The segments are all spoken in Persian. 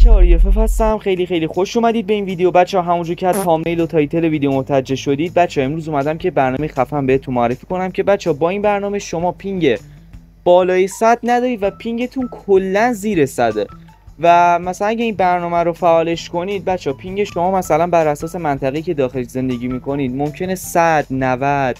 بچه آریفف هستم. خیلی خوش اومدید به این ویدیو. بچه همونجور که از تامنیل و تایتل ویدیو متوجه شدید، بچه امروز اومدم که برنامه خفن بهتون معرفی کنم که بچه با این برنامه شما پینگ بالای 100 ندارید و پینگتون کلا زیر 100. و مثلا اگه این برنامه رو فعالش کنید بچه پینگ شما مثلا بر اساس منطقه‌ای که داخل زندگی میکنید ممکنه 100 90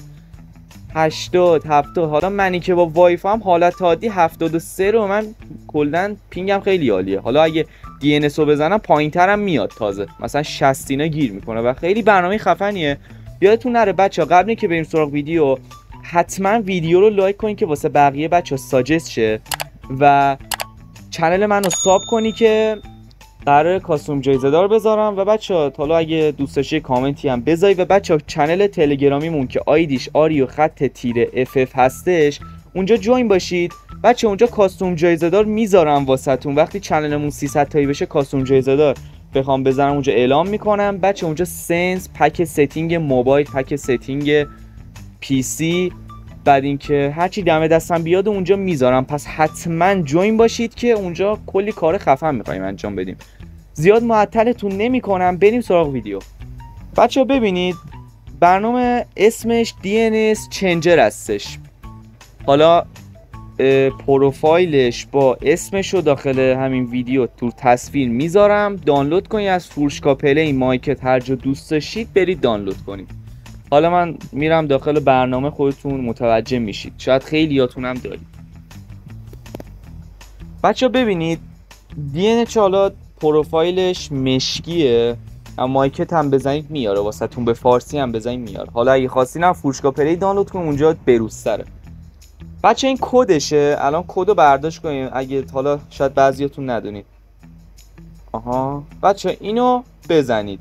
80 70. حالا منی که با وای فای هم حالت عادی 73 رو من کلا پینگم خیلی عالیه. حالا اگه دی ان اس رو بزنم پایین‌ترم میاد، تازه مثلا 60 اینا گیر میکنه و خیلی برنامه خفنیه. یادتون نره بچا قبل اینکه بریم سراغ ویدیو حتما ویدیو رو لایک کنین که واسه بقیه بچا ساجست شه و چنل منو ساب کنی که قرار کاستوم جایزه دار بذارم. و بچه حالا اگه دوست داشتی کامنتی هم بذاری و بچه چنل تلگرامیمون که آیدیش آریو خط تیره اف هستش اونجا جوین باشید. بچه اونجا کاستوم جایزه دار میذارم واسهتون. وقتی چنلمون 300 تایی بشه کاستوم جایزه دار بخوام بذارم اونجا اعلام میکنم. بچه اونجا سنس، پک ستینگ موبایل، پک ستینگ پی سی، بعد اینکه هرچی دم دستم بیاد اونجا میذارم. پس حتما جوین باشید که اونجا کلی کار خفن میخوایم انجام بدیم. زیاد معطلتون نمی کنم، بریم سراغ ویدیو. بچه ببینید برنامه اسمش DNS چنجر هستش. حالا پروفایلش با اسمش رو داخل همین ویدیو تو تصویر میذارم. دانلود کنید از فروشگاه پلی مایکت، هر جا دوست داشتید برید دانلود کنید. حالا من میرم داخل برنامه، خودتون متوجه میشید، شاید خیلیاتون هم دارید. بچه ببینید DNS حالا پروفایلش مشکیه، اما مایکت هم بزنید میاره واسهتون، به فارسی هم بزنید میاره. حالا اگه خواستین هم فروشگاه پلی دانلود کنید، اونجا بروزتره. بچه این کدشه، الان کدو برداشت کنید اگه حالا شاید بعضیاتون ندونید. آها بچه اینو بزنید،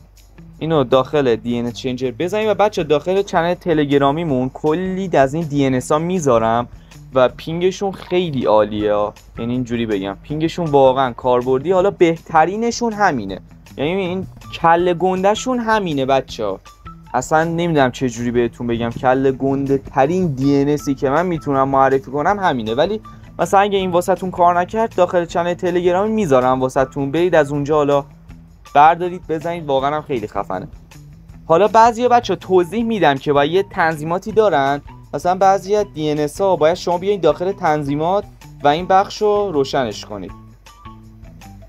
اینو داخل DNS چنجر بزنید. و بچه داخل چنل تلگرامیمون کلی از این DNS ها میذارم و پینگشون خیلی عالیه ها. یعنی اینجوری بگم پینگشون واقعا کاربردی. حالا بهترینشون همینه، یعنی این کله گندهشون همینه بچه ها. اصلا نمیدونم چه جوری بهتون بگم، کله گنده ترین DNSی که من میتونم معرفی کنم همینه. ولی مثلا اگه این واسهتون کار نکرد داخل چنل تلگرامی میذارم واسهتون، برید از اونجا حالا بردارید بزنید، واقعا هم خیلی خفنه. حالا بعضیا بچه توضیح میدم که با یه تنظیماتی دارن. مثلا بعضی از DNS ها باید شما بیاین داخل تنظیمات و این بخش رو روشنش کنید،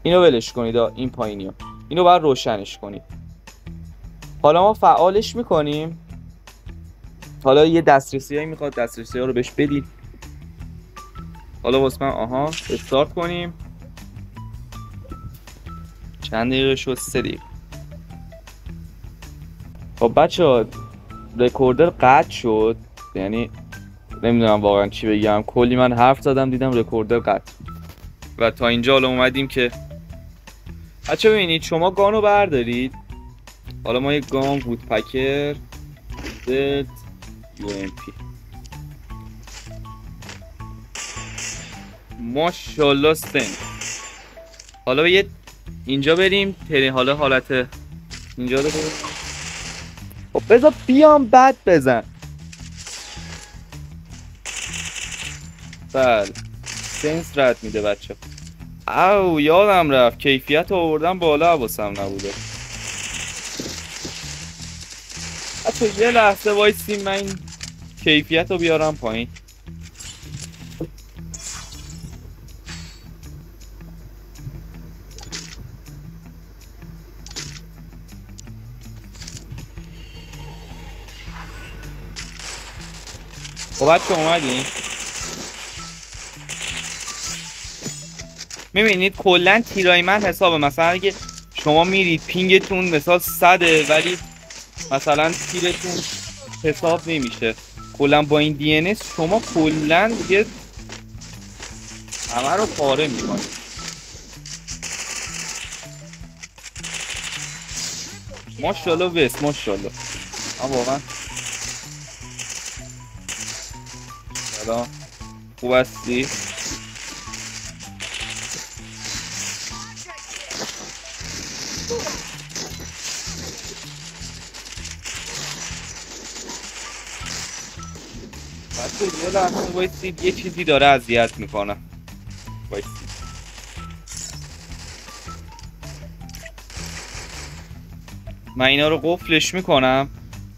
اینو ولش کنید، این پایینی ها اینو باید روشنش کنید. حالا ما فعالش میکنیم. حالا یه دسترسی هایی میخواد، دسترسی ها رو بهش بدید. حالا واسه من استارت کنیم. چند دقیقه شد؟ 3 دقیقه. خب بچه ها رکوردر قطع شد، یعنی نمیدونم واقعا چی بگم، کلی من حرف زدم دیدم رکوردر قطع. و تا اینجا حالا اومدیم که بچه ببینید شما گانو بردارید. حالا ما یک گان وودپکر ZUMP ماشاءالله سن. حالا یه اینجا بریم حالا حالت اینجا رو بریم. خب بذار بیام بعد بزن. بله سنس رد میده بچه. او یادم رفت کیفیت آوردم بالا، حواسم نبوده. بچه یه لحظه وایسیم من این کیفیت رو بیارم پایین. خب بچه اومدیم میبینید کلن تیرای من حسابه. مثلا اگه شما میرید پینگتون مثال 100 ولی مثلا تیرتون حساب نمیشه، کلن با این DNS شما کلن دیگه همه رو پاره میکنید. ماشاءالله وست ماشاءالله. واقعا سلام خوب هستی؟ بچه یه لحظه وایسید، یه چیزی داره اذیت میکنه. وایسید من اینا رو قفلش میکنم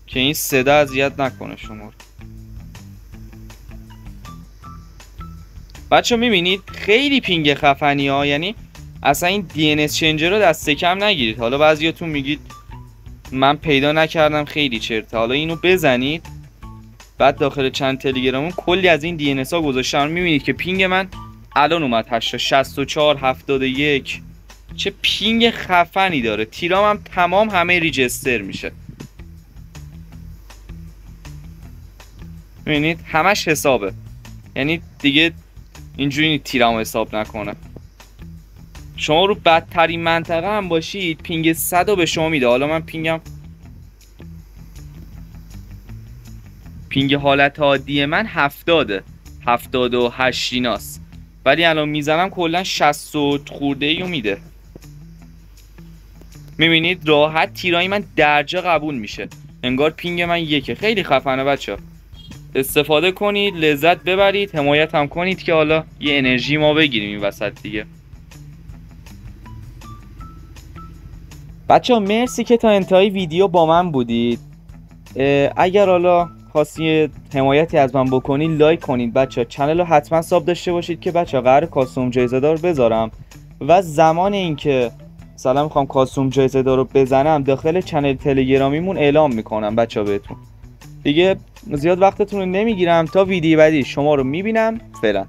که این صدا اذیت نکنه شما رو. بچه میبینید خیلی پینگ خفنی ها، یعنی اصلا این DNS چنجر رو دست کم نگیرید. حالا بعضیاتون میگید من پیدا نکردم خیلی چرته، حالا اینو بزنید بعد داخل چند تلگرامون کلی از این DNS ها گذاشتم. میبینید که پینگ من الان اومد 6471. چه پینگ خفنی داره. تیرام هم تمام همه ریجستر میشه. میبینید همش حسابه، یعنی دیگه اینجوری تیرام حساب نکنه. شما رو بدترین منطقه هم باشید پینگ 100 رو به شما میده. حالا من پینگ حالت عادی من 78 ایناست، ولی الان میزنم کلا 60 خورده ای رو میده. میبینید راحت تیرای من درجا قبول میشه، انگار پینگ من یکه. خیلی خفنه بچه، استفاده کنید، لذت ببرید، حمایت هم کنید که حالا یه انرژی ما بگیریم این وسط دیگه. بچه مرسی که تا انتهای ویدیو با من بودید. اگر حالا خواستید حمایتی از من بکنید لایک کنید بچه، چنل رو حتما ساب داشته باشید که بچه قرار کاستوم جایزه دار بذارم و زمان اینکه مثلا میخوام کاستوم جایزه دار رو بزنم داخل چنل تلگرامیمون اعلام میکنم بچه بهتون. دیگه زیاد وقتتون رو نمیگیرم، تا ویدیو بعدی شما رو میبینم. فعلا.